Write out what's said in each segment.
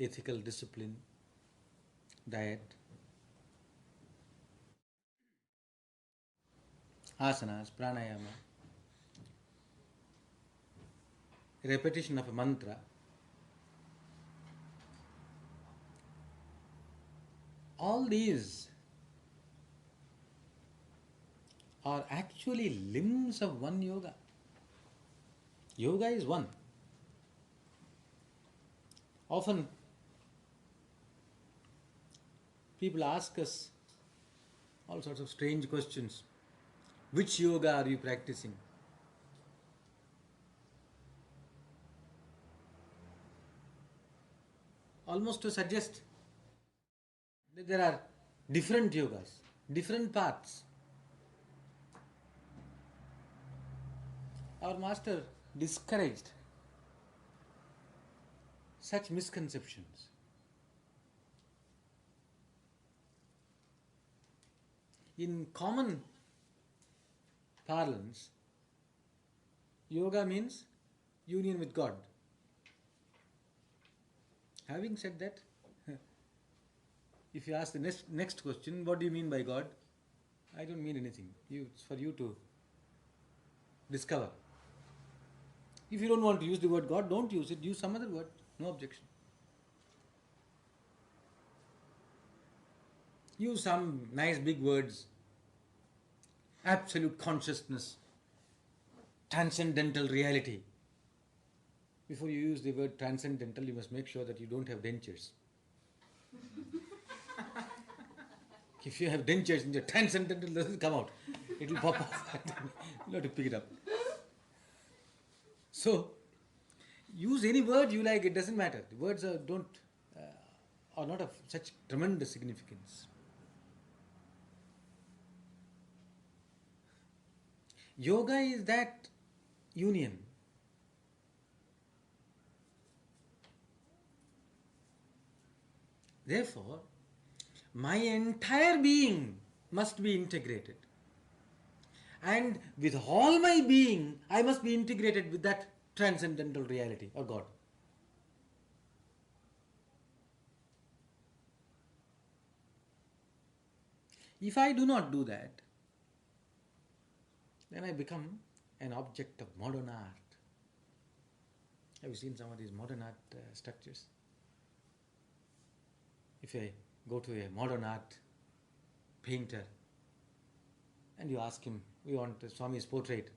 ethical discipline, diet, asanas, pranayama, repetition of a mantra, all these are actually limbs of one yoga. Yoga is one. Often people ask us all sorts of strange questions. Which yoga are you practicing? Almost to suggest that there are different yogas, different paths. Our master discouraged such misconceptions. In common parlance, yoga means union with God. Having said that, if you ask the next question, what do you mean by God? I don't mean anything. It's for you to discover. If you don't want to use the word God, don't use it. Use some other word. No objection. Use some nice big words. Absolute consciousness. Transcendental reality. Before you use the word transcendental, you must make sure that you don't have dentures. If you have dentures and your transcendental doesn't come out, it will pop off. You have to pick it up. So, use any word you like, it doesn't matter. The words are not of such tremendous significance. Yoga is that union. Therefore, my entire being must be integrated. And with all my being, I must be integrated with that transcendental reality or God. If I do not do that, then I become an object of modern art. Have you seen some of these modern art structures? If I go to a modern art painter and you ask him, we want Swami's portrait,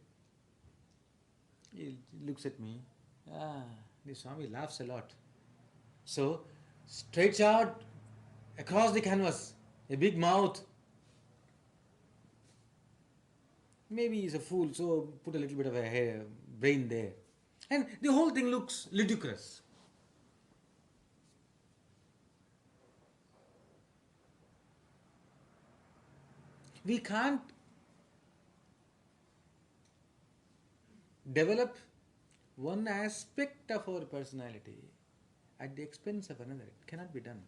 he looks at me, the Swami laughs a lot. So, stretch out across the canvas, a big mouth. Maybe he's a fool, so put a little bit of a brain there. And the whole thing looks ludicrous. We can't develop one aspect of our personality at the expense of another. It cannot be done.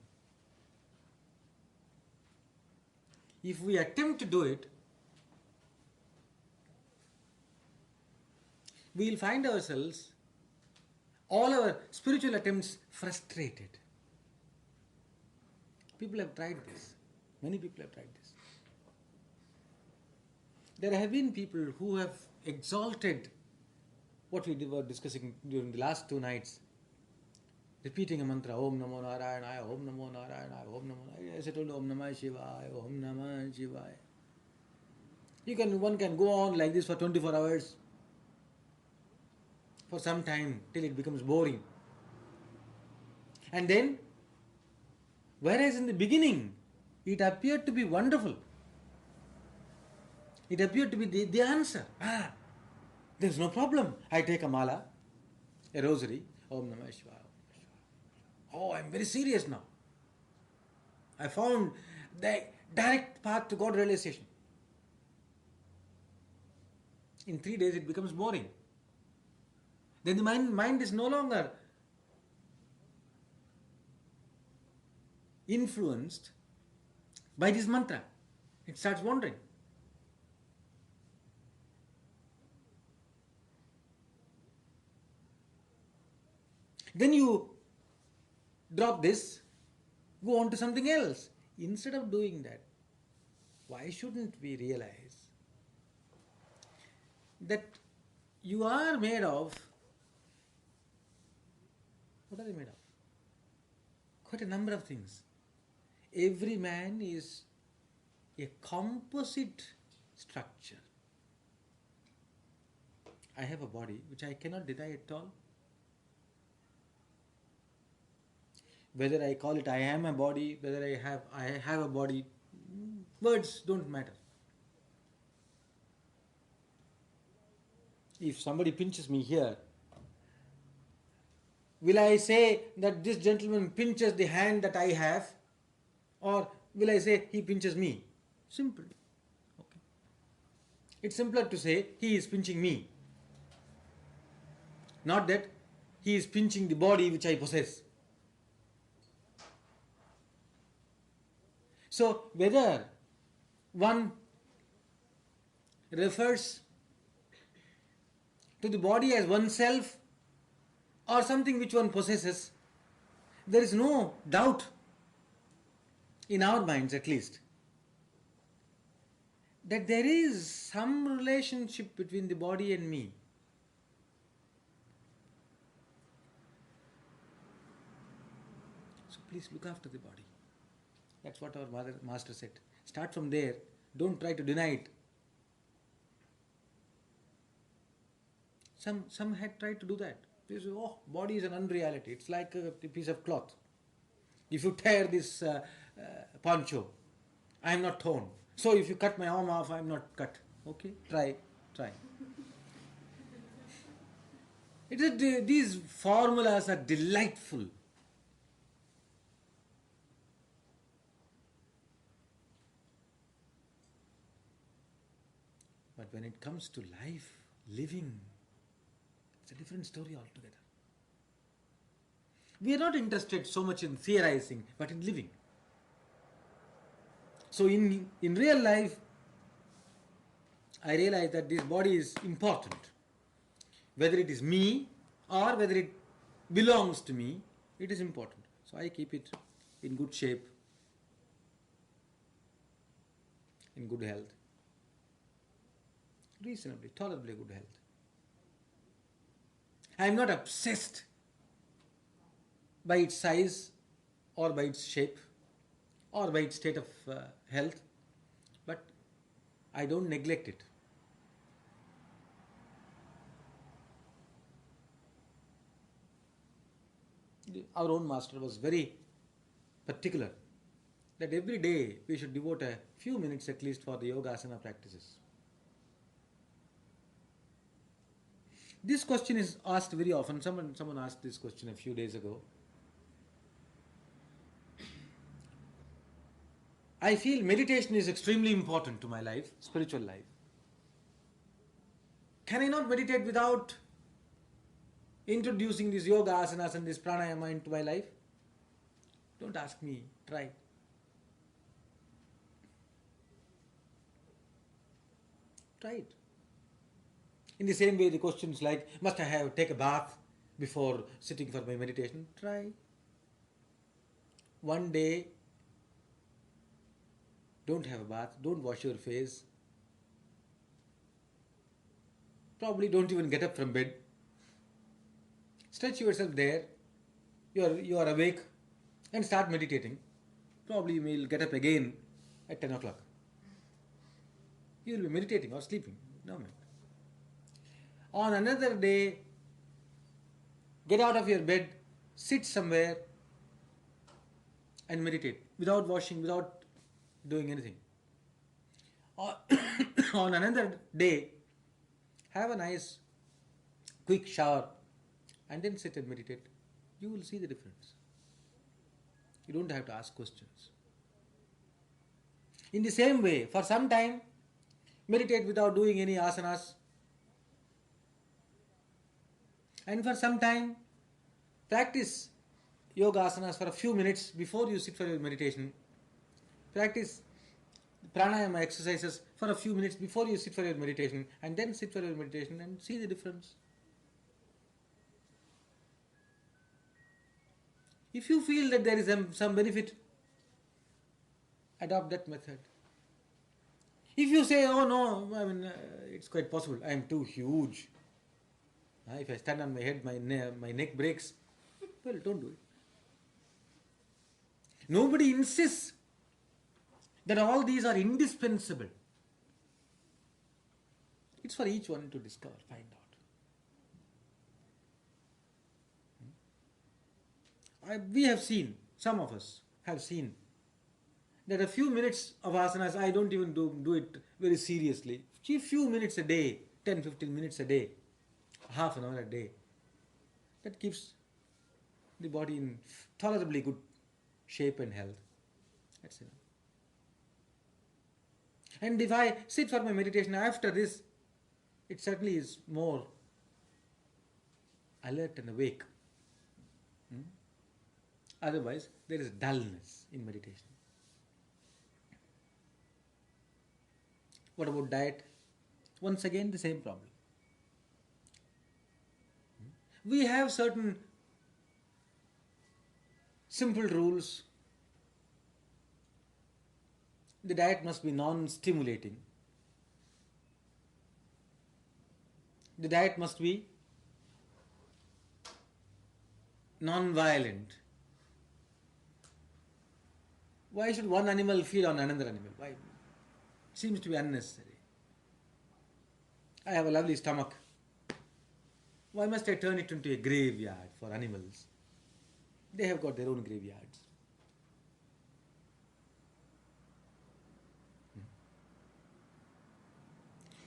If we attempt to do it, we will find ourselves, all our spiritual attempts, frustrated. People have tried this. Many people have tried this. There have been people who have exalted what we were discussing during the last 2 nights, repeating a mantra, Om Namo Narayanaya, Om Namo Narayanaya, Om Namo Narayanaya. As I told, Om Namah Shivaya, Om Namah Shivaya. One can go on like this for 24 hours, for some time, till it becomes boring. And then, whereas in the beginning, it appeared to be wonderful. It appeared to be the answer. There's no problem. I take a mala, a rosary, Om Namah Shivaya. Oh, I'm very serious now. I found the direct path to God realization. In 3 days it becomes boring. Then the mind is no longer influenced by this mantra. It starts wandering. Then you drop this, go on to something else. Instead of doing that, why shouldn't we realize that you are made of, what are they made of? Quite a number of things. Every man is a composite structure. I have a body which I cannot deny at all. Whether I call it I am a body, whether I have a body, words don't matter. If somebody pinches me here, will I say that this gentleman pinches the hand that I have, or will I say he pinches me? Simple. Okay. It's simpler to say he is pinching me, not that he is pinching the body which I possess. So whether one refers to the body as oneself or something which one possesses, there is no doubt, in our minds at least, that there is some relationship between the body and me. So please look after the body. That's what our master said. Start from there. Don't try to deny it. Some had tried to do that. They say, oh, body is an unreality. It's like a piece of cloth. If you tear this poncho, I am not torn. So if you cut my arm off, I am not cut. Okay, try. These formulas are delightful. But when it comes to life, living, it's a different story altogether. We are not interested so much in theorizing, but in living. So in real life, I realize that this body is important. Whether it is me or whether it belongs to me, it is important. So I keep it in good shape, in good health, reasonably, tolerably good health. I am not obsessed by its size or by its shape or by its state of health, but I don't neglect it. Our own master was very particular that every day we should devote a few minutes at least for the yoga asana practices. This question is asked very often. Someone asked this question a few days ago. I feel meditation is extremely important to my life, spiritual life. Can I not meditate without introducing these yoga asanas and this pranayama into my life? Don't ask me, try. Try it. In the same way, the questions like, must I take a bath before sitting for my meditation? Try. One day, don't have a bath, don't wash your face. Probably don't even get up from bed. Stretch yourself there. You are awake and start meditating. Probably you will get up again at 10 o'clock. You will be meditating or sleeping. No matter. On another day, get out of your bed, sit somewhere and meditate without washing, without doing anything. Or on another day, have a nice quick shower and then sit and meditate. You will see the difference. You don't have to ask questions. In the same way, for some time, meditate without doing any asanas. And for some time, practice yoga asanas for a few minutes before you sit for your meditation. Practice pranayama exercises for a few minutes before you sit for your meditation, and then sit for your meditation and see the difference. If you feel that there is some benefit, adopt that method. If you say, oh no, it's quite possible, I am too huge. If I stand on my head, my neck breaks. Well, don't do it. Nobody insists that all these are indispensable. It's for each one to discover, find out. We have seen, some of us have seen, that a few minutes of asanas, I don't even do it very seriously. A few minutes a day, 10-15 minutes a day, half an hour a day, that keeps the body in tolerably good shape and health. That's enough. And if I sit for my meditation after this, it certainly is more alert and awake. Otherwise, there is dullness in meditation. What about diet? Once again, the same problem. We have certain simple rules. The diet must be non-stimulating. The diet must be non-violent. Why should one animal feed on another animal? Why? Seems to be unnecessary. I have a lovely stomach. Why must I turn it into a graveyard for animals? They have got their own graveyards.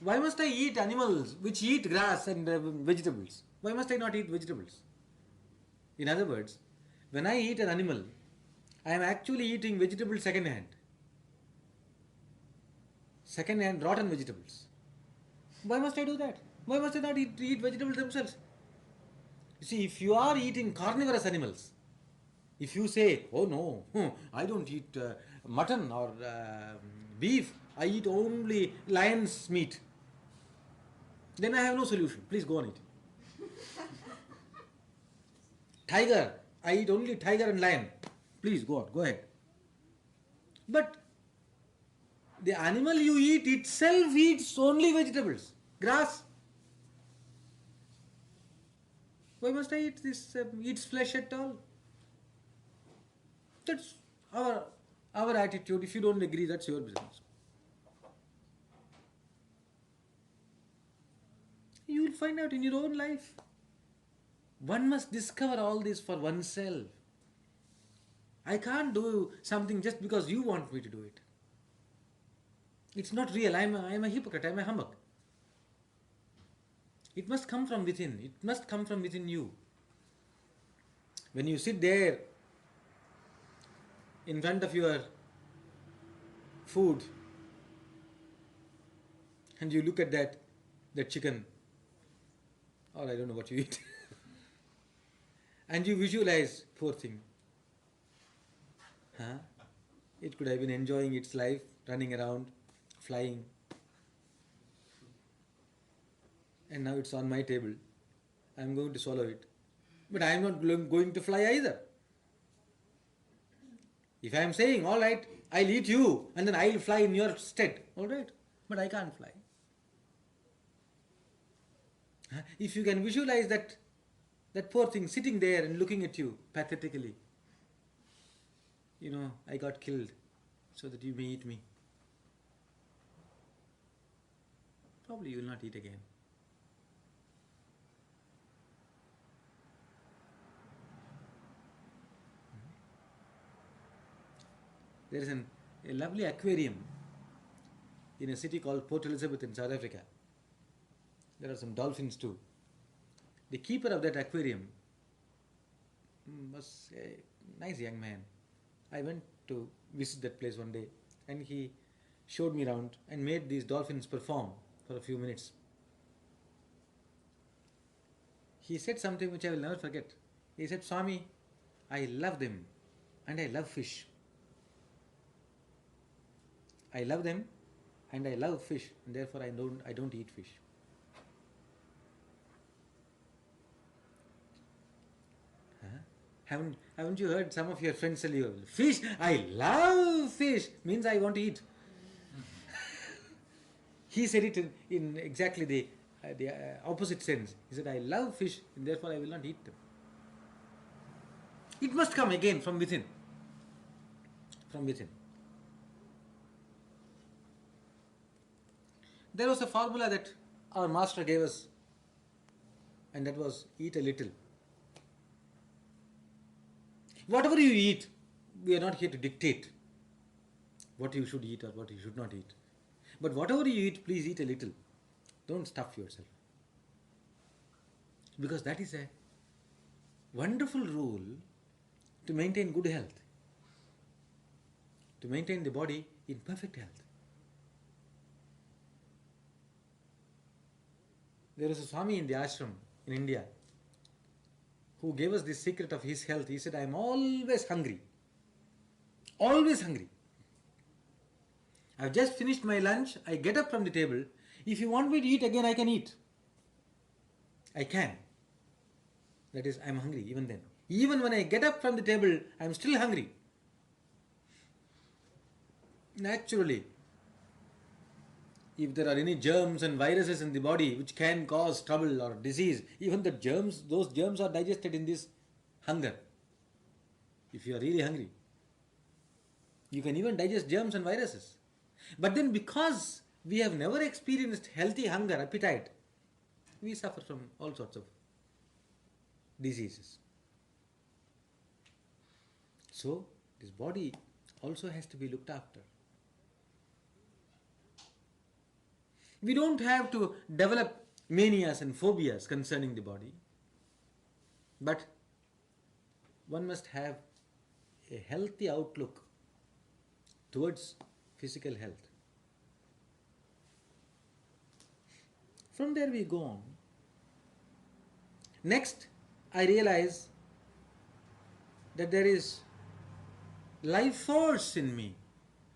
Why must I eat animals which eat grass and vegetables? Why must I not eat vegetables? In other words, when I eat an animal, I am actually eating vegetables second hand. Second hand rotten vegetables. Why must I do that? Why must I not eat vegetables themselves? You see, if you are eating carnivorous animals, if you say, oh no, I don't eat mutton or beef, I eat only lion's meat, then I have no solution. Please go on eating. Tiger, I eat only tiger and lion. Please go on, go ahead. But the animal you eat itself eats only vegetables, grass. Why must I eat this, eats flesh at all? That's our attitude. If you don't agree, that's your business. You will find out in your own life. One must discover all this for oneself. I can't do something just because you want me to do it. It's not real. I'm a hypocrite. I'm a humbug. It must come from within. It must come from within you. When you sit there in front of your food and you look at that chicken, or I don't know what you eat, and you visualize, poor thing, it could have been enjoying its life, running around, flying, and now it's on my table. I'm going to swallow it. But I'm not going to fly either. If I'm saying, all right, I'll eat you and then I'll fly in your stead, all right, but I can't fly. If you can visualize that poor thing sitting there and looking at you pathetically, I got killed so that you may eat me, probably you will not eat again. There is a lovely aquarium in a city called Port Elizabeth in South Africa. There are some dolphins too. The keeper of that aquarium was a nice young man. I went to visit that place one day and he showed me around and made these dolphins perform for a few minutes. He said something which I will never forget. He said, Swami, I love them and I love fish. I love them and I love fish, and therefore I don't eat fish. Haven't you heard some of your friends tell you, fish, I love fish, means I want to eat. He said it in exactly the opposite sense. He said, I love fish, and therefore I will not eat them. It must come again from within. From within. There was a formula that our master gave us, and that was eat a little. Whatever you eat, we are not here to dictate what you should eat or what you should not eat. But whatever you eat, please eat a little. Don't stuff yourself. Because that is a wonderful rule to maintain good health, to maintain the body in perfect health. There is a Swami in the ashram in India who gave us the secret of his health. He said, I am always hungry. Always hungry. I have just finished my lunch. I get up from the table. If you want me to eat again, I can eat. I can. That is, I am hungry even then. Even when I get up from the table, I am still hungry. Naturally, if there are any germs and viruses in the body which can cause trouble or disease, even the germs, those germs are digested in this hunger. If you are really hungry, you can even digest germs and viruses. But then because we have never experienced healthy hunger, appetite, we suffer from all sorts of diseases. So, this body also has to be looked after. We don't have to develop manias and phobias concerning the body, but one must have a healthy outlook towards physical health. From there we go on. Next, I realize that there is life force in me.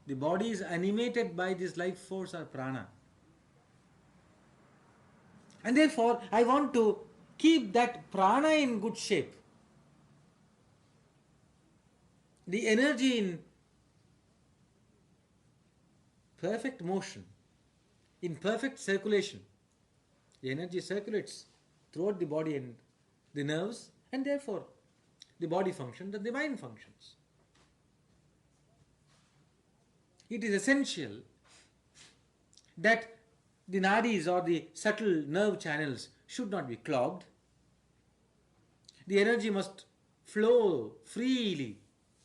The body is animated by this life force or prana. And therefore, I want to keep that prana in good shape. The energy in perfect motion, in perfect circulation. The energy circulates throughout the body and the nerves, and therefore the body functions and the mind functions. It is essential that the nadis or the subtle nerve channels should not be clogged. The energy must flow freely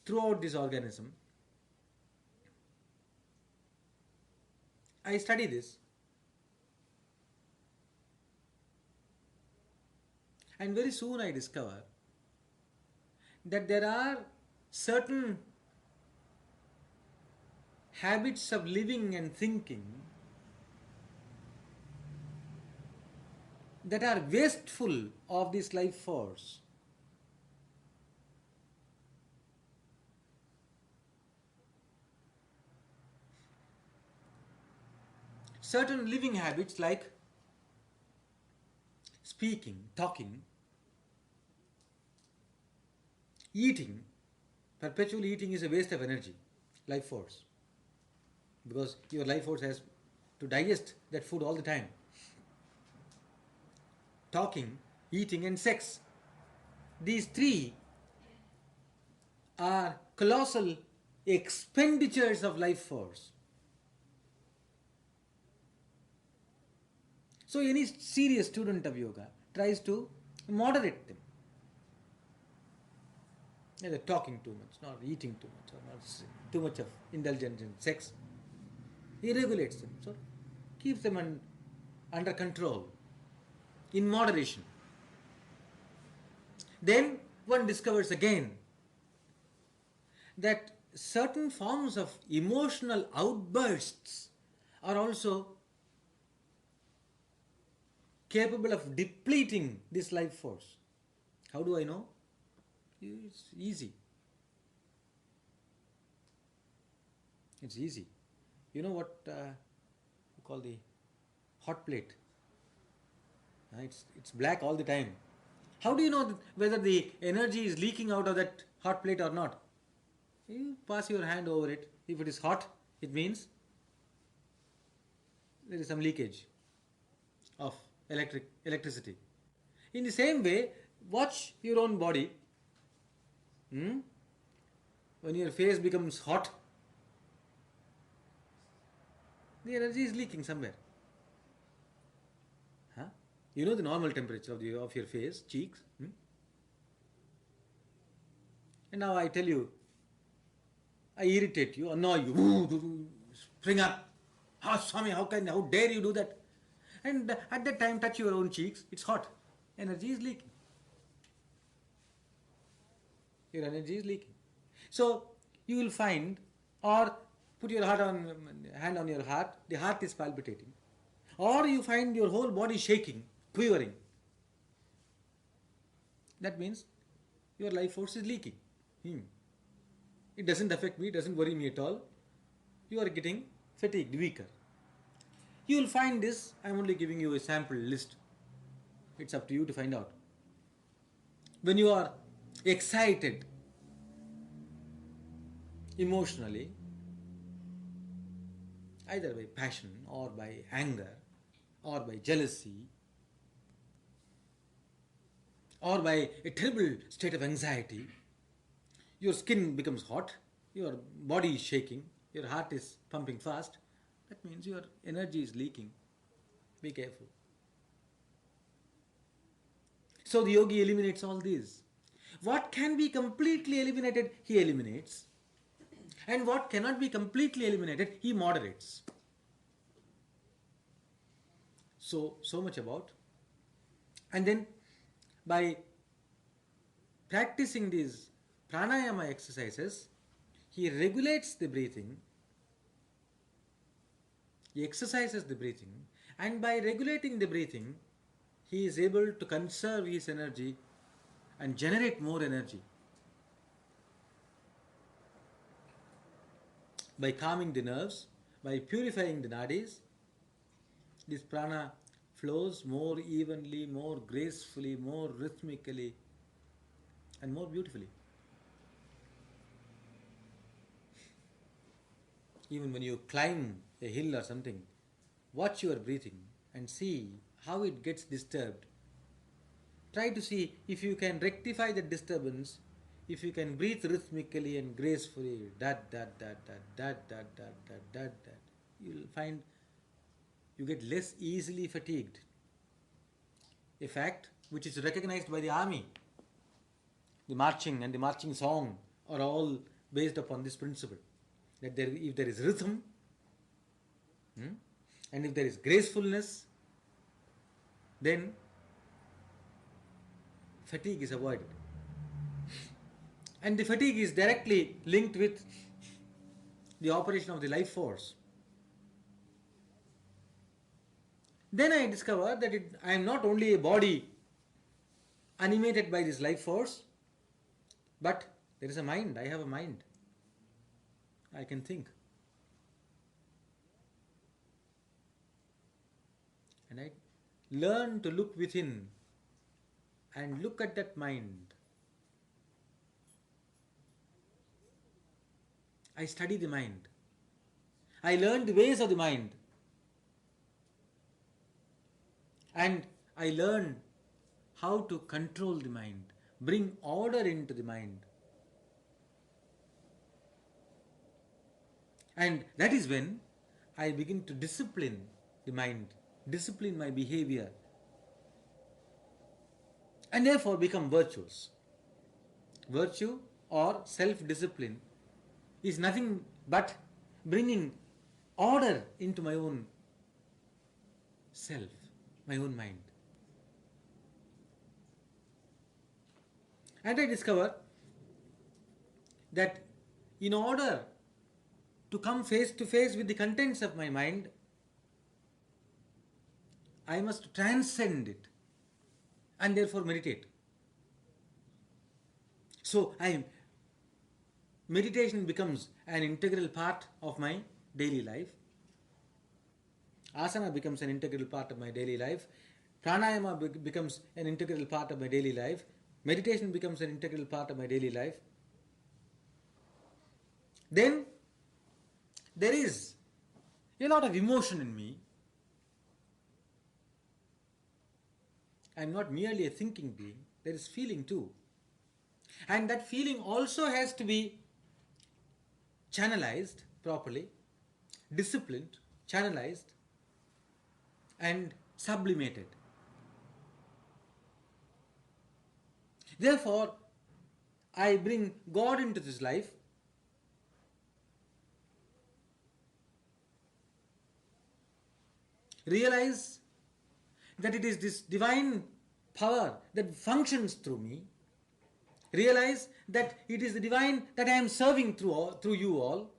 throughout this organism. I study this, and very soon I discover that there are certain habits of living and thinking that are wasteful of this life force. Certain living habits like speaking, talking, eating. Perpetual eating is a waste of energy, life force, because your life force has to digest that food all the time. Talking, eating and sex. These three are colossal expenditures of life force. So any serious student of yoga tries to moderate them. Neither talking too much, not eating too much, or not too much of indulgence in sex. He regulates them, so keeps them under control, in moderation. Then one discovers again that certain forms of emotional outbursts are also capable of depleting this life force. How do I know? It's easy. It's easy. You know what you call the hot plate? It's black all the time. How do you know whether the energy is leaking out of that hot plate or not? You pass your hand over it. If it is hot, it means there is some leakage of electricity. In the same way, watch your own body. When your face becomes hot, the energy is leaking somewhere. You know the normal temperature of your face, cheeks. And now I tell you, I irritate you, annoy you, spring up. Swami, how dare you do that? And at that time, touch your own cheeks. It's hot. Energy is leaking. Your energy is leaking. So you will find, or put your hand on your heart. The heart is palpitating, or you find your whole body shaking, quivering. That means your life force is leaking. It doesn't affect me, doesn't worry me at all. You are getting fatigued, weaker. You will find this. I am only giving you a sample list. It's up to you to find out. When you are excited emotionally, either by passion or by anger or by jealousy or by a terrible state of anxiety, your skin becomes hot, your body is shaking, your heart is pumping fast. That means your energy is leaking. Be careful. So the yogi eliminates all these. What can be completely eliminated, he eliminates. And what cannot be completely eliminated, he moderates. So much about. And then by practicing these pranayama exercises, he regulates the breathing, he exercises the breathing, and by regulating the breathing, he is able to conserve his energy and generate more energy. By calming the nerves, by purifying the nadis, this prana flows more evenly, more gracefully, more rhythmically, and more beautifully. Even when you climb a hill or something, watch your breathing and see how it gets disturbed. Try to see if you can rectify the disturbance, if you can breathe rhythmically and gracefully, that, you will find you get less easily fatigued. A fact which is recognized by the army. The marching and the marching song are all based upon this principle. That if there is rhythm, and if there is gracefulness, then fatigue is avoided. And the fatigue is directly linked with the operation of the life force. Then I discover that I am not only a body animated by this life force, but there is a mind. I have a mind. I can think. And I learn to look within and look at that mind. I study the mind. I learn the ways of the mind. And I learn how to control the mind, bring order into the mind. And that is when I begin to discipline the mind, discipline my behavior, and therefore become virtuous. Virtue or self-discipline is nothing but bringing order into my own self, my own mind. And I discover that in order to come face to face with the contents of my mind, I must transcend it and therefore meditate. So meditation becomes an integral part of my daily life. Asana becomes an integral part of my daily life. Pranayama becomes an integral part of my daily life. Meditation becomes an integral part of my daily life. Then there is a lot of emotion in me. I am not merely a thinking being, there is feeling too. And that feeling also has to be channelized properly, disciplined, channelized, and sublimated. Therefore, I bring God into this life. Realize that it is this divine power that functions through me. Realize that it is the divine that I am serving through you all.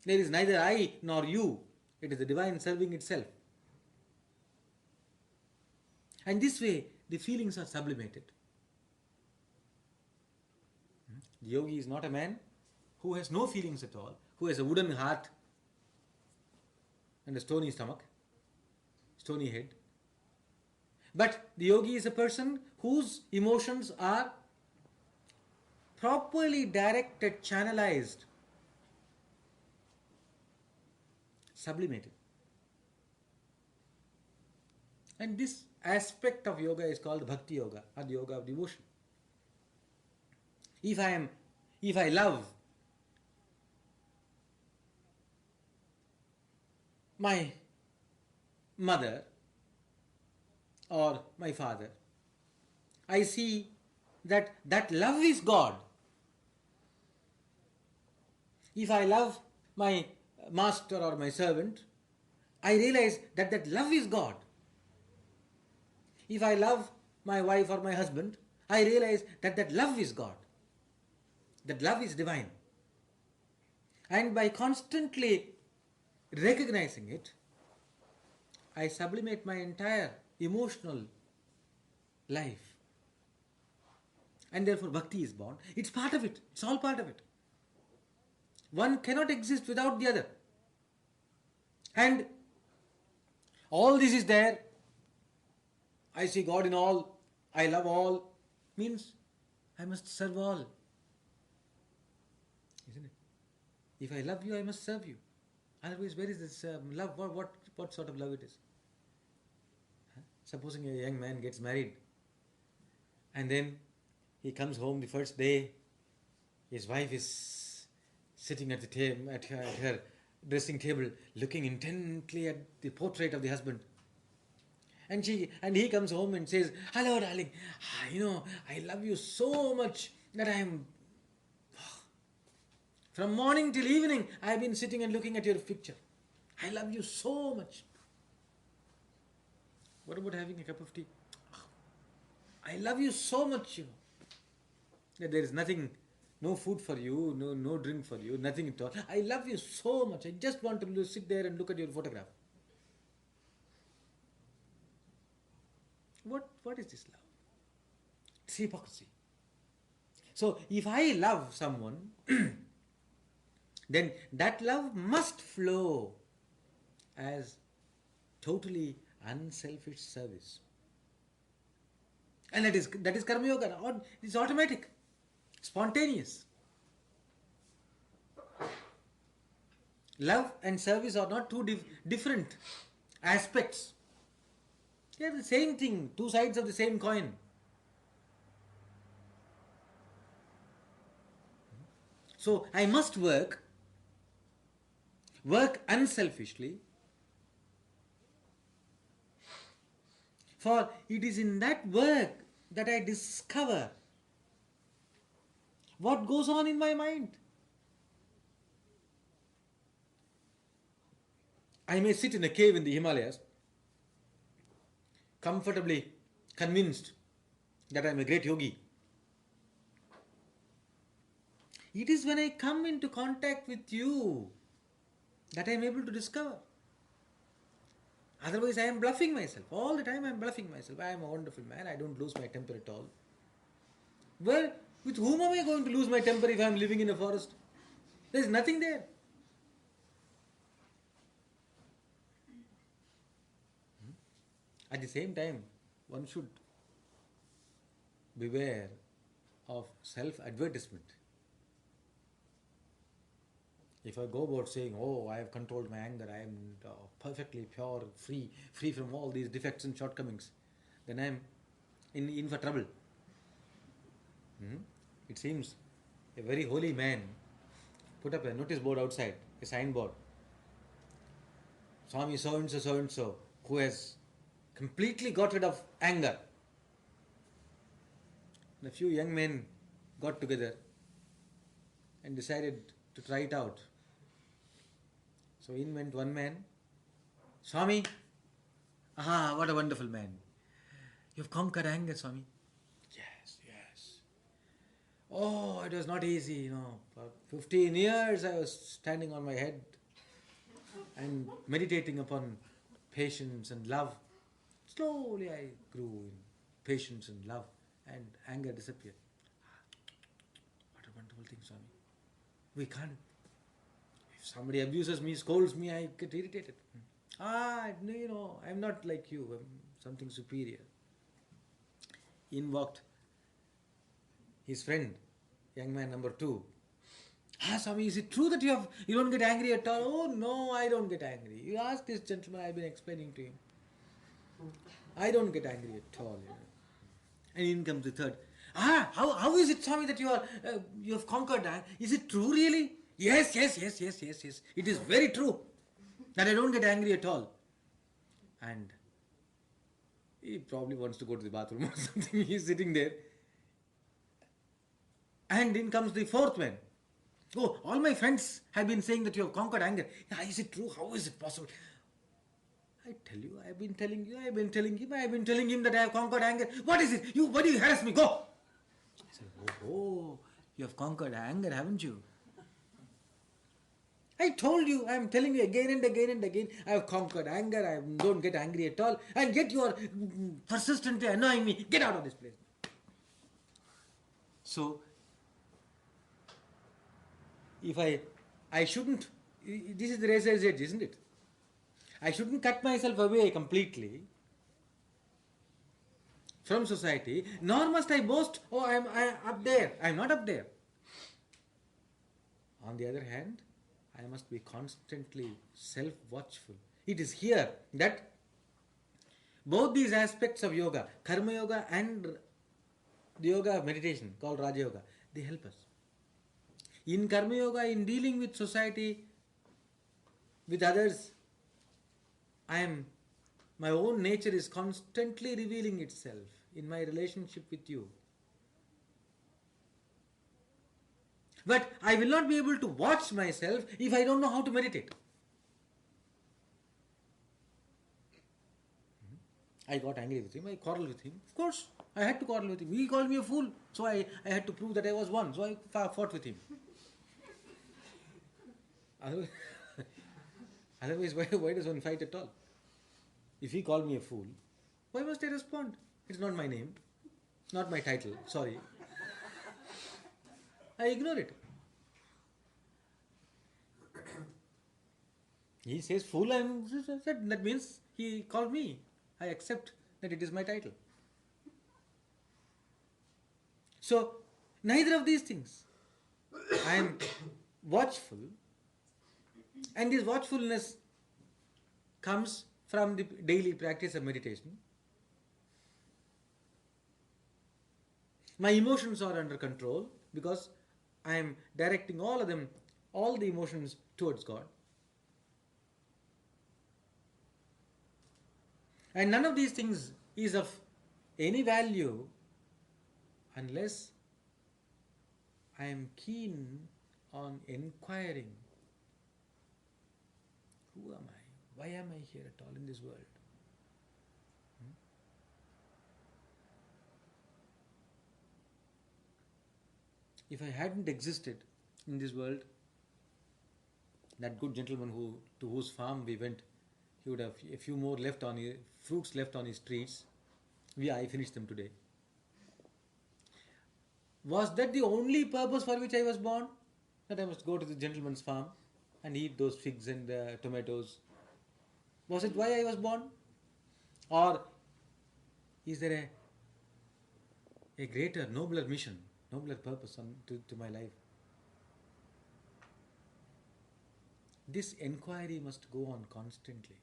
There is neither I nor you. It is the divine serving itself. And this way, the feelings are sublimated. The yogi is not a man who has no feelings at all, who has a wooden heart and a stony stomach, stony head. But the yogi is a person whose emotions are properly directed, channelized, sublimated. And this aspect of yoga is called bhakti yoga, or the yoga of devotion. If I love my mother or my father, I see that love is God. If I love my master or my servant, I realize that love is God. If I love my wife or my husband, I realize that love is God. That love is divine. And by constantly recognizing it, I sublimate my entire emotional life. And therefore bhakti is born. It's part of it. It's all part of it. One cannot exist without the other. And all this is there. I see God in all. I love all. Means I must serve all. Isn't it? If I love you, I must serve you. Otherwise, where is this love? What sort of love it is? Supposing a young man gets married and then he comes home the first day, his wife is sitting at the table, at her dressing table, looking intently at the portrait of the husband. And he comes home and says, "Hello, darling, I love you so much that I am... From morning till evening, I have been sitting and looking at your picture. I love you so much." What about having a cup of tea? I love you so much, that there is nothing, no food for you, no drink for you, nothing at all. I love you so much. I just want to sit there and look at your photograph. What is this love? It's hypocrisy. So if I love someone, then that love must flow as totally unselfish service. And that is karma yoga. It's automatic, spontaneous. Love and service are not two different aspects. They are the same thing, two sides of the same coin. So I must work unselfishly, for it is in that work that I discover what goes on in my mind. I may sit in a cave in the Himalayas, comfortably convinced that I am a great yogi. It is when I come into contact with you that I am able to discover. Otherwise, I am bluffing myself. All the time I am bluffing myself. I am a wonderful man. I don't lose my temper at all. Well, with whom am I going to lose my temper if I am living in a forest? There is nothing there. At the same time, one should beware of self-advertisement. If I go about saying, oh, I have controlled my anger, I am perfectly pure, free from all these defects and shortcomings, then I am in for trouble. It seems a very holy man put up a notice board outside, a signboard. Swami so and so, who has completely got rid of anger. And a few young men got together and decided to try it out. So in went one man. Swami, what a wonderful man. You've conquered anger, Swami. Yes. Oh, it was not easy, For 15 years I was standing on my head and meditating upon patience and love. Slowly I grew in patience and love, and anger disappeared. What a wonderful thing, Swami. We can't. If somebody abuses me, scolds me, I get irritated. I'm not like you. I'm something superior. In walked his friend, young man number 2. Swami, is it true that you don't get angry at all? Oh, no, I don't get angry. You ask this gentleman, I've been explaining to him. I don't get angry at all. And in comes the third. How is it, Swami, that you have conquered anger? Is it true, really? Yes. It is very true that I don't get angry at all. And he probably wants to go to the bathroom or something. He's sitting there. And in comes the fourth man. Oh, all my friends have been saying that you have conquered anger. Is it true? How is it possible? I tell you, I've been telling him that I have conquered anger. What is it? Why do you harass me? Go! I said, oh, you have conquered anger, haven't you? I told you, I am telling you again and again, I have conquered anger, I don't get angry at all, and yet you are persistently annoying me. Get out of this place. So, if I shouldn't, this is the razor's edge, isn't it? I shouldn't cut myself away completely from society, nor must I boast, oh, I'm up there. I'm not up there. On the other hand, I must be constantly self-watchful. It is here that both these aspects of yoga, karma yoga and the yoga of meditation called Raja Yoga, they help us. In karma yoga, in dealing with society, with others, my own nature is constantly revealing itself in my relationship with you. But I will not be able to watch myself if I don't know how to meditate. I got angry with him, I quarreled with him. Of course, I had to quarrel with him. He called me a fool, so I had to prove that I was one. So I fought with him. Otherwise, why does one fight at all? If he called me a fool, why must I respond? It's not my name, not my title, sorry. I ignore it. He says fool, that means he called me. I accept that it is my title. So, neither of these things. I am watchful, and this watchfulness comes from the daily practice of meditation. My emotions are under control because I am directing all the emotions towards God. And none of these things is of any value unless I am keen on inquiring. Who am I? Why am I here at all in this world? If I hadn't existed in this world, that good gentleman to whose farm we went, he would have a few more fruits left on his trees. I finished them today. Was that the only purpose for which I was born? That I must go to the gentleman's farm and eat those figs and tomatoes? Was it why I was born? Or Is there a greater, nobler mission, nobler purpose to my life? This inquiry must go on constantly.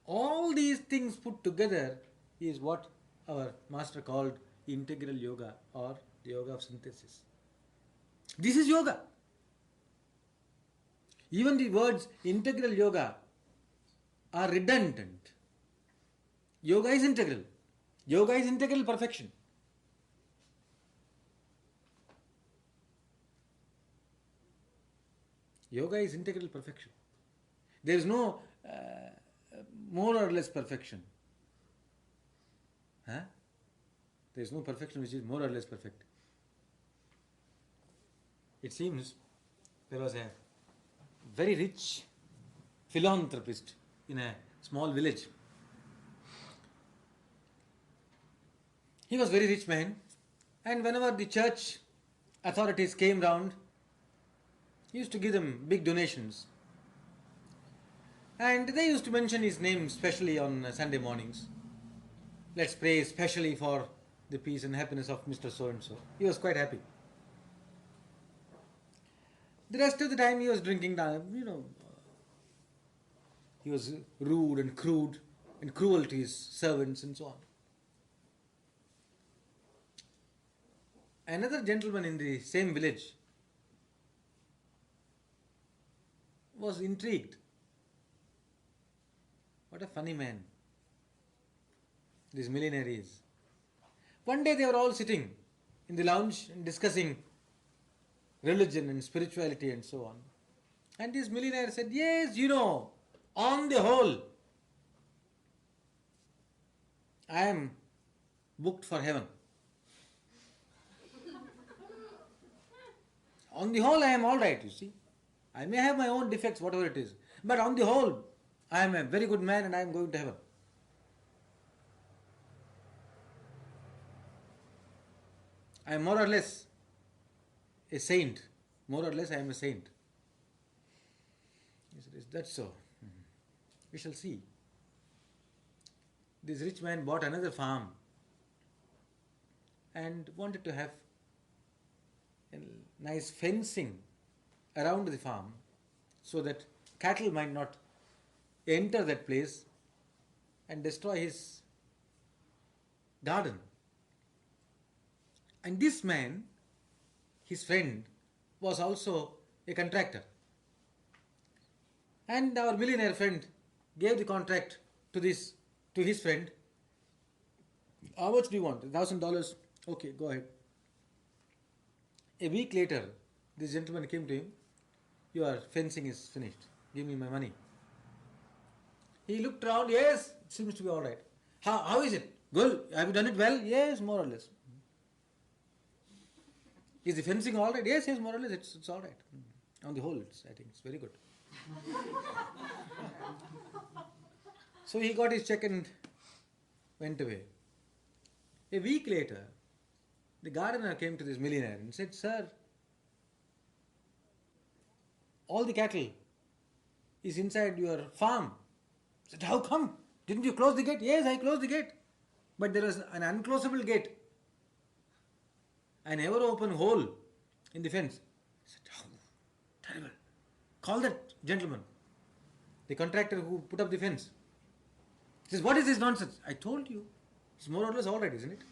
All these things put together is what our master called integral yoga, or the yoga of synthesis. This is yoga. Even the words integral yoga are redundant. Yoga is integral. Yoga is integral perfection. Yoga is integral perfection. There is no more or less perfection. There is no perfection which is more or less perfect. It seems there was a very rich philanthropist in a small village. He was a very rich man, and whenever the church authorities came round, he used to give them big donations. And they used to mention his name specially on Sunday mornings. Let's pray specially for the peace and happiness of Mr. So-and-so. He was quite happy. The rest of the time he was drinking, he was rude and crude and cruel to his servants and so on. Another gentleman in the same village was intrigued. What a funny man this millionaire is. One day they were all sitting in the lounge and discussing religion and spirituality and so on. And this millionaire said, yes, on the whole, I am booked for heaven. On the whole, I am all right, you see. I may have my own defects, whatever it is. But on the whole, I am a very good man and I am going to heaven. I am more or less a saint. More or less I am a saint. He said, is that so? We shall see. This rich man bought another farm and wanted to have a nice fencing around the farm so that cattle might not enter that place and destroy his garden. And this man, his friend, was also a contractor. And our millionaire friend gave the contract to his friend. How much do you want? $1,000? Okay, go ahead. A week later, this gentleman came to him. Your fencing is finished. Give me my money. He looked around. Yes, it seems to be all right. How is it? Good. Have you done it well? Yes, more or less. Is the fencing all right? Yes, more or less. It's all right. On the whole, I think it's very good. So he got his check and went away. A week later, the gardener came to this millionaire and said, sir, all the cattle is inside your farm. He said, how come? Didn't you close the gate? Yes, I closed the gate. But there was an unclosable gate. An ever open hole in the fence. He said, oh, terrible. Call that gentleman, the contractor who put up the fence. He says, what is this nonsense? I told you. It's more or less all right, isn't it?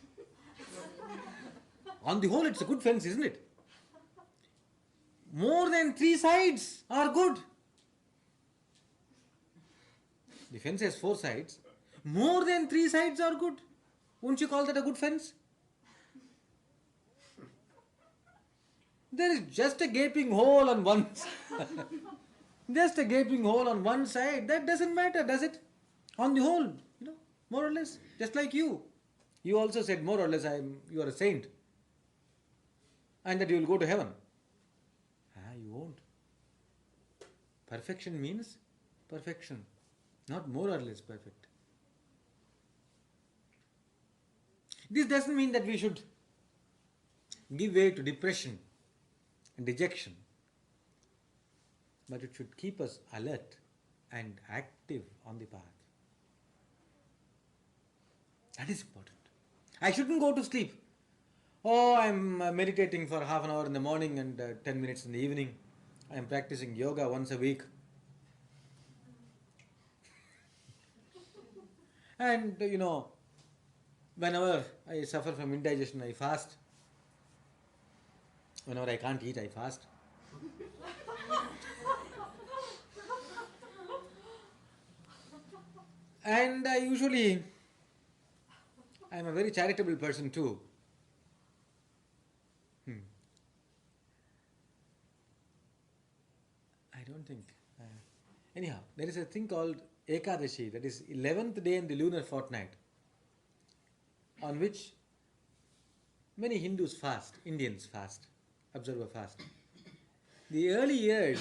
On the whole, it's a good fence, isn't it? More than 3 sides are good. The fence has 4 sides. More than 3 sides are good. Won't you call that a good fence? There is just a gaping hole on one side. Just a gaping hole on one side. That doesn't matter, does it? On the whole, more or less. Just like you. You also said more or less you are a saint. And that you will go to heaven. You won't. Perfection means perfection. Not more or less perfect. This doesn't mean that we should give way to depression and dejection. But it should keep us alert and active on the path. That is important. I shouldn't go to sleep. Oh, I'm meditating for half an hour in the morning and 10 minutes in the evening. I'm practicing yoga once a week. And whenever I suffer from indigestion, I fast. Whenever I can't eat, I fast. And I'm a very charitable person too. I don't think. Anyhow, there is a thing called Ekadashi, that is 11th day in the lunar fortnight, on which many Hindus fast, Indians fast, observe a fast. The early years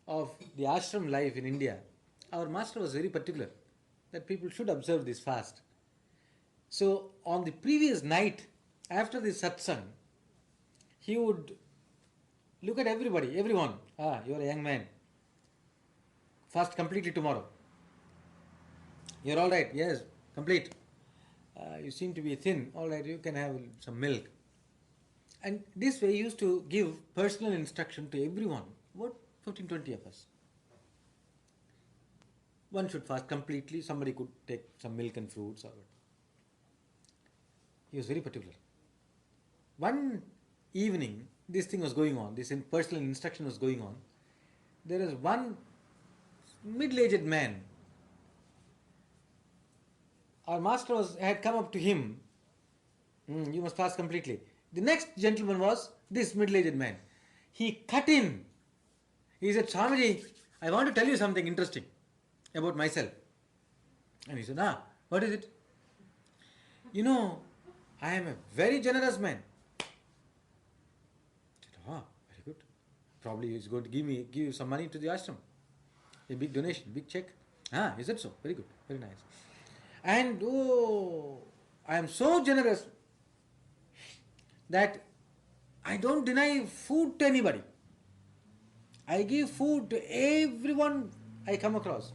of the ashram life in India, our master was very particular that people should observe this fast. So on the previous night, after the satsang, he would look at everyone. You are a young man. Fast completely tomorrow. You're all right. Yes, complete. You seem to be thin. All right, you can have some milk. And this way he used to give personal instruction to everyone, about 15-20 of us. One should fast completely. Somebody could take some milk and fruits. He was very particular. One evening, this thing was going on. This personal instruction was going on. There was one middle-aged man. Our master had come up to him. You must fast completely. The next gentleman was this middle-aged man. He cut in. He said, Swamiji, I want to tell you something interesting about myself. And he said, what is it? I am a very generous man. I said, very good. Probably he's going to give you some money to the ashram. A big donation, big check. Is that so? Very good, very nice. And I am so generous that I don't deny food to anybody. I give food to everyone I come across.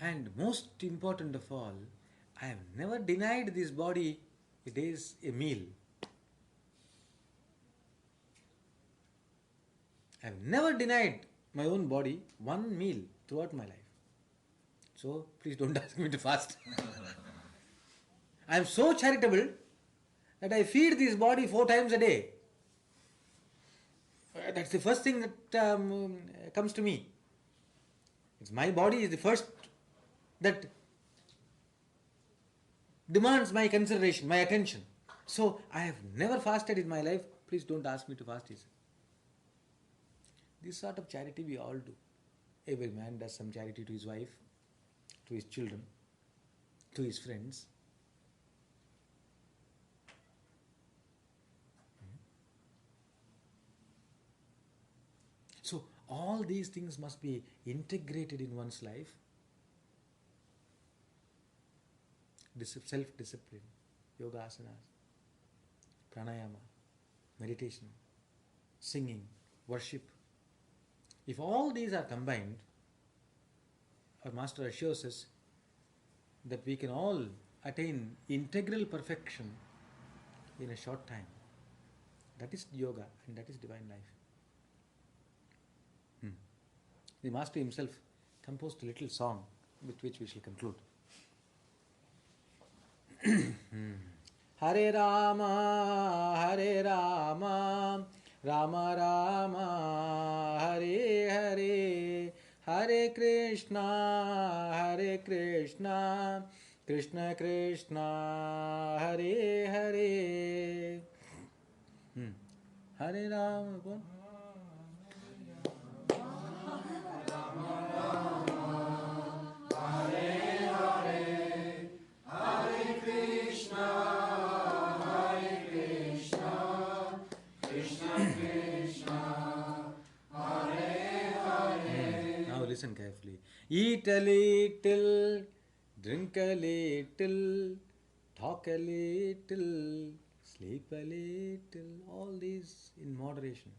And most important of all, I have never denied this body a meal. I have never denied my own body one meal throughout my life. So please don't ask me to fast. I am so charitable that I feed this body 4 times a day. That's the first thing that comes to me. It's my body is the first that demands my consideration, my attention. So I have never fasted in my life. Please don't ask me to fast. This sort of charity we all do. Every man does some charity to his wife, to his children, to his friends. So all these things must be integrated in one's life. Self-discipline, yoga asanas, pranayama, meditation, singing, worship. If all these are combined, our master assures us that we can all attain integral perfection in a short time. That is yoga and that is divine life. The master himself composed a little song with which we shall conclude. Hare Rama, Rama Rama, Hare Hare, Hare Krishna, Krishna Krishna, Hare Hare. Hare Rama, go on. Listen carefully. Eat a little, drink a little, talk a little, sleep a little. All these in moderation.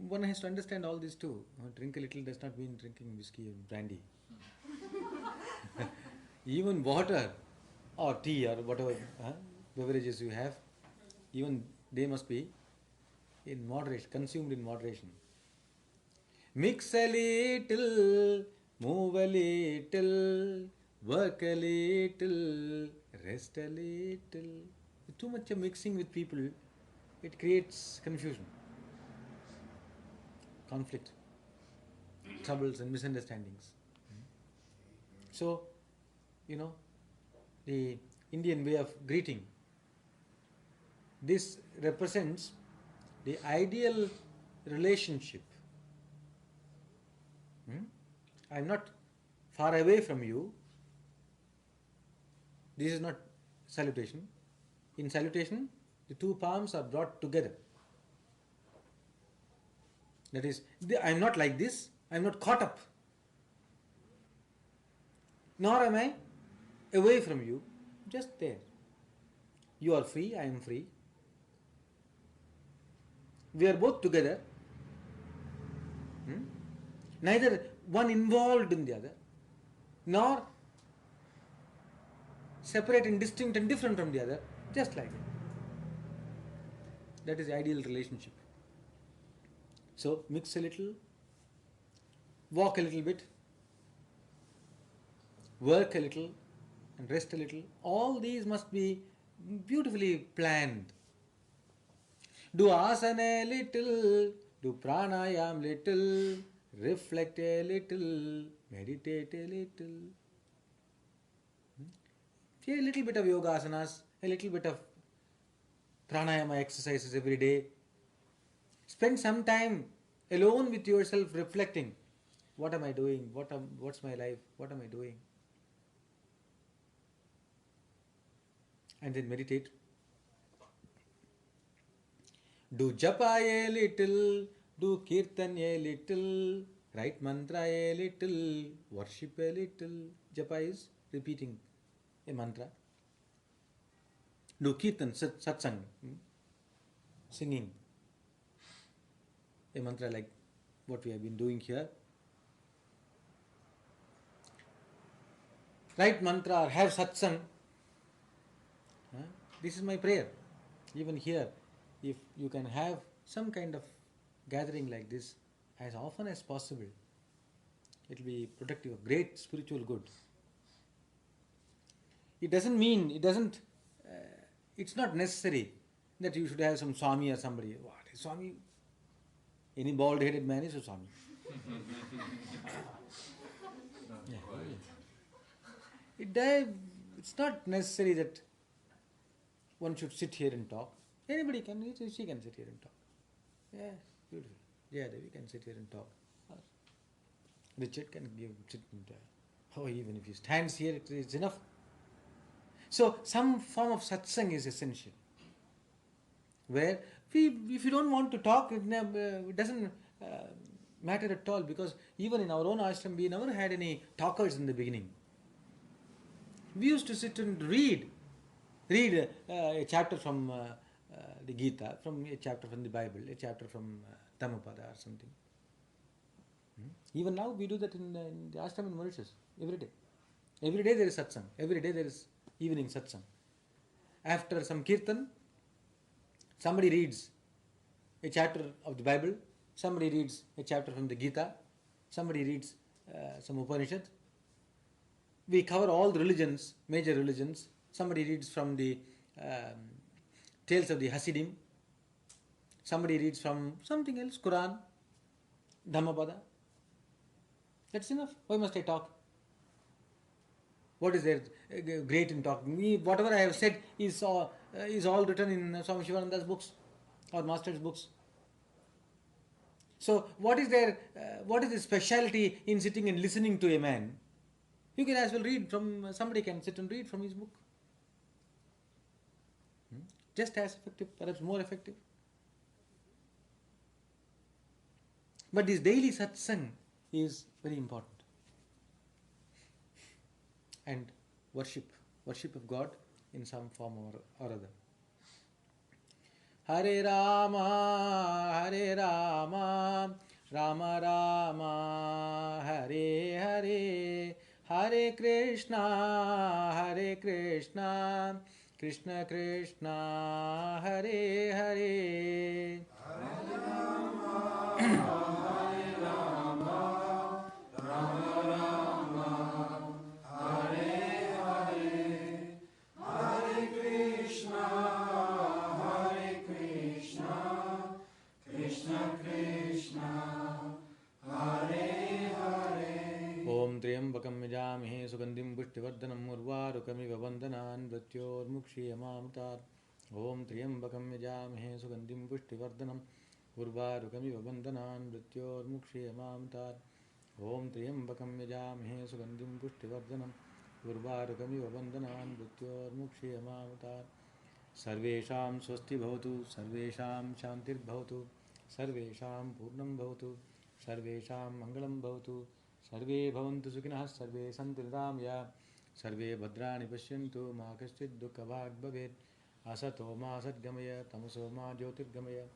one has to understand all this too. Drink a little does not mean drinking whiskey and brandy. Even water or tea or whatever beverages you have, even they must be in moderation, consumed in moderation. Mix a little, move a little, work a little, rest a little. Too much of mixing with people, it creates confusion, conflict, troubles and misunderstandings. So, the Indian way of greeting, this represents the ideal relationship. I am not far away from you. This is not salutation. In salutation, the two palms are brought together. That is, I am not like this, I am not caught up. Nor am I away from you, just there. You are free, I am free. We are both together. Neither one involved in the other, nor separate and distinct and different from the other, just like that. That is the ideal relationship. So, mix a little, walk a little bit, work a little, and rest a little. All these must be beautifully planned. Do asana a little, do pranayam little, reflect a little, meditate a little. A little bit of yoga asanas, a little bit of pranayama exercises every day. Spend some time alone with yourself reflecting. What am I doing? What's my life? What am I doing? And then meditate. Do japa a little, do kirtan a little, write mantra a little, worship a little. Japa is repeating a mantra. Do kirtan, satsang, singing a mantra like what we have been doing here. Write mantra or have satsang. This is my prayer. Even here, if you can have some kind of gathering like this as often as possible, it will be productive of great spiritual good. It's not necessary that you should have some Swami or somebody. What is Swami? Any bald-headed man is a Swami. It's not necessary that one should sit here and talk. Anybody can, she can sit here and talk. Yeah, beautiful. Yeah, we can sit here and talk. Richard can sit and talk. Oh, even if he stands here, it's enough. So, some form of satsang is essential. Where, if you don't want to talk, it doesn't matter at all, because even in our own ashram, we never had any talkers in the beginning. We used to sit and read a chapter from the Gita, from a chapter from the Bible, a chapter from Dhammapada or something. Even now we do that in the ashram in Mauritius, every day. Every day there is satsang. Every day there is evening satsang. After some kirtan, somebody reads a chapter of the Bible, somebody reads a chapter from the Gita, somebody reads some Upanishad. We cover all the religions, major religions. Somebody reads from the tales of the Hasidim. Somebody reads from something else, Quran, Dhammapada. That's enough. Why must I talk? What is there great in talking? Whatever I have said is all written in Swami Sivananda's books or Master's books. So what is the speciality in sitting and listening to a man? You can as well read from, somebody can sit and read from his book. Just as effective, perhaps more effective. But this daily satsang is very important. And worship of God in some form or other. Hare Rama, Hare Rama, Rama Rama, Hare Hare, Hare Krishna, Krishna Krishna, Hare Hare. Om Triambakam Yajamhe Sugandhim Pushtivardhanam Urvarukamiva Bandhanan Mrityormukshiyamamtat. Om Triambakam Yajamhe Sugandhim Pushtivardhanam Urvarukamiva Bandhanan Mrityormukshiyamamtat. Om Triambakam Yajamhe Sugandhim Pushtivardhanam Urvarukamiva Bandhanan Mrityormukshiyamamtat. Sarvesham Swasti Bhavatu, Sarvesham Shantir Bhavatu, Sarvesham Purnam Bhavatu, Sarvesham Mangalam Bhavatu, Sarve Bhavantu Sukhinah, Sarve Santu Niramya, Sarve Bhadrani Pashyantu, Ma Kaschid Dukkha Bhavet, Asato Ma Sadgamaya, Tamaso Ma Jyotirgamaya,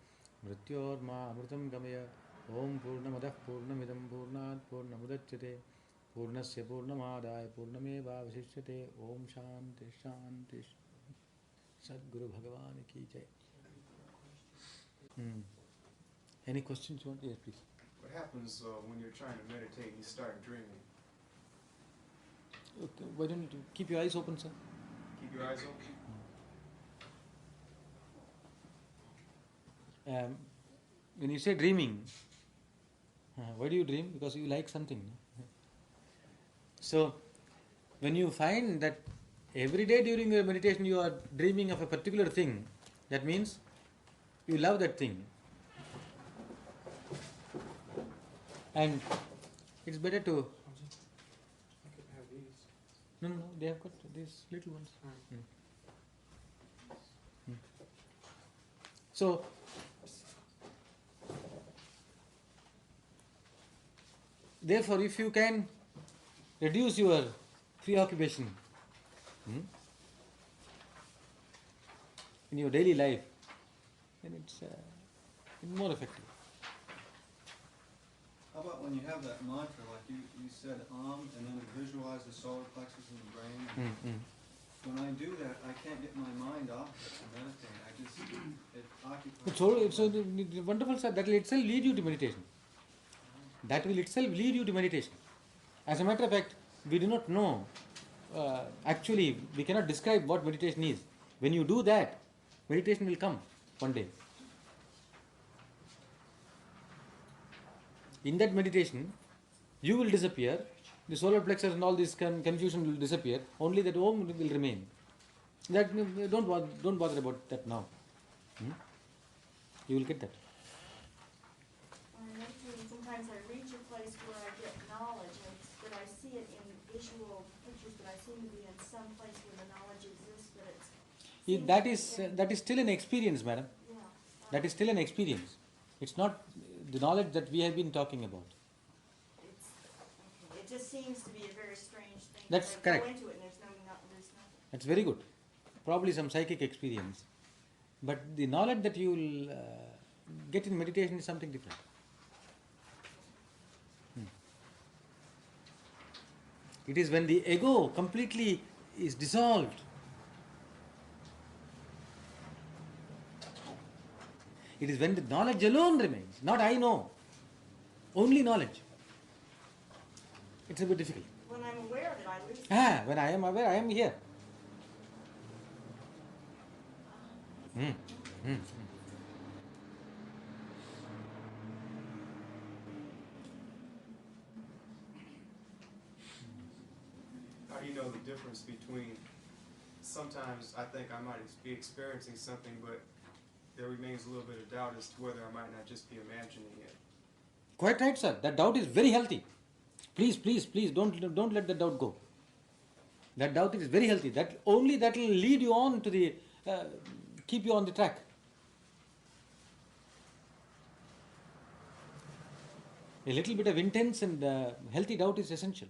Mrityor Ma Amritam Gamaya, Om Purnamadah Purnamidam Purnat Purnamudachyate, Purnasya Purnamadaya Purnameva Vasishyate, Om Shanti Shanti. Sadguru Bhagavan ki jai. Any questions you want? Yes, please. What happens when you're trying to meditate and you start dreaming? Okay, why don't you keep your eyes open, sir? Keep your eyes open. When you say dreaming, why do you dream? Because you like something. So, when you find that every day during your meditation you are dreaming of a particular thing, that means you love that thing. And it's better to... No, they have got these little ones. So, therefore, if you can reduce your preoccupation in your daily life, then it's more effective. How about when you have that mantra, like you said and then visualize the solar plexus in the brain? When I do that, I can't get my mind off it to meditate. It occupies... So the wonderful, sir, that will itself lead you to meditation. That will itself lead you to meditation. As a matter of fact, we do not know, actually we cannot describe what meditation is. When you do that, meditation will come one day. In that meditation, you will disappear, the solar plexus and all this confusion will disappear, only that Om will remain. That don't bother about that now. You will get that. Sometimes I reach a place where I get knowledge, but I see it in visual pictures, but I seem to be in some place where the knowledge exists, but it's... That is still an experience, madam. Yeah. That is still an experience. It's not the knowledge that we have been talking about. It just seems to be a very strange thing. That's I correct. go into it and there's nothing. That's very good. Probably some psychic experience. But the knowledge that you will get in meditation is something different. It is when the ego completely is dissolved. It is when the knowledge alone remains, not I know, only knowledge. It's a bit difficult. When I'm aware of it, I lose it. When I am aware, I am here. How do you know the difference between, sometimes I think I might be experiencing something, but there remains a little bit of doubt as to whether I might not just be imagining it. Quite right, sir. That doubt is very healthy. Please, don't let the doubt go. That doubt is very healthy. That will lead you on to the, keep you on the track. A little bit of intense and healthy doubt is essential.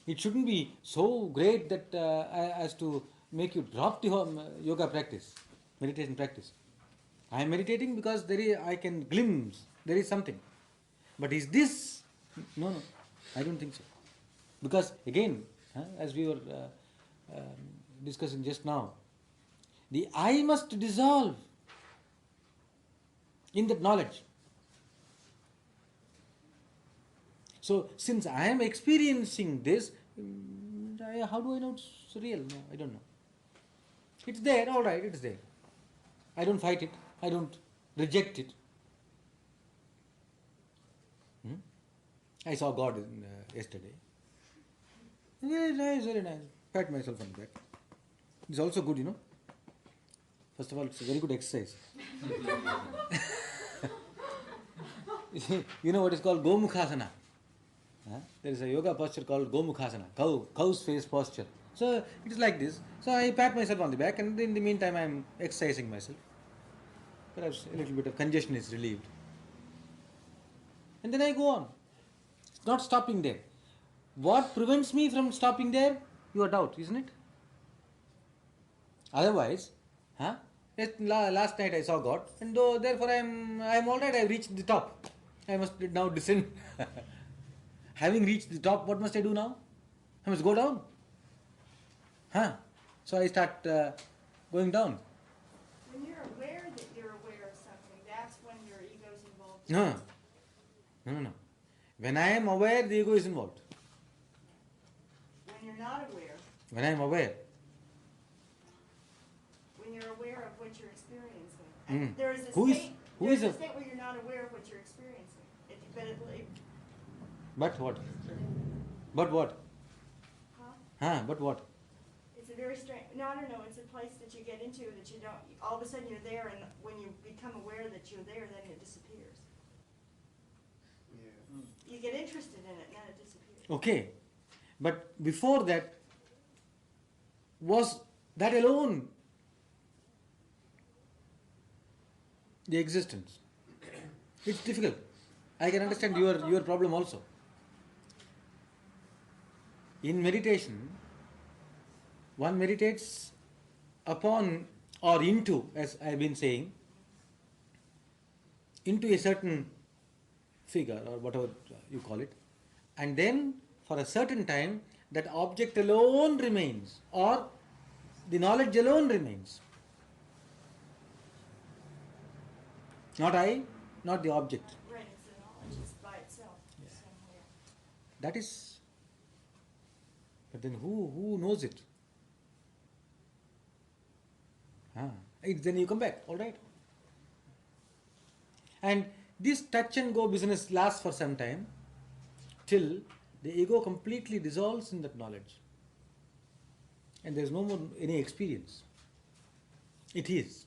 It shouldn't be so great that as to make you drop the yoga practice. meditation practice. I am meditating because I can glimpse, there is something. But is this? No, I don't think so. Because again, as we were discussing just now, the I must dissolve in that knowledge. So, since I am experiencing this, how do I know it's real? No, I don't know. It's there, all right, it's there. I don't fight it. I don't reject it. I saw God yesterday. Very nice, very nice. Pat myself on the back. It's also good, you know. First of all, it's a very good exercise. You know what is called Gomukhasana? There is a yoga posture called Gomukhasana, cow's face posture. So it is like this. So I pat myself on the back, and in the meantime I am exercising myself. Perhaps a little bit of congestion is relieved. And then I go on. It's not stopping there. What prevents me from stopping there? Your doubt, isn't it? Otherwise, last night I saw God, and therefore I am all right. I have reached the top. I must now descend. Having reached the top, what must I do now? I must go down. So I start going down. When you're aware that you're aware of something, that's when your ego is involved. No. When I am aware, the ego is involved. When you're not aware. When I am aware. When you're aware of what you're experiencing. There is a Who state where you're not aware of what you're experiencing. But what? But what? But what? It's a very strange. No, I don't know. It's a place that you get into that you don't. All of a sudden you're there, and when you become aware that you're there, then it disappears. Yeah. You get interested in it, and then it disappears. Okay, but before that, was that alone the existence? It's difficult. I can understand your problem also. In meditation, one meditates upon or into, as I have been saying, into a certain figure or whatever you call it, and then for a certain time that object alone remains, or the knowledge alone remains. Not I, not the object. Right, it's the knowledge. It's by itself. Yeah. Somewhere. That is, but then who knows it? Then you come back, all right. And this touch and go business lasts for some time till the ego completely dissolves in that knowledge. And there is no more any experience. It is.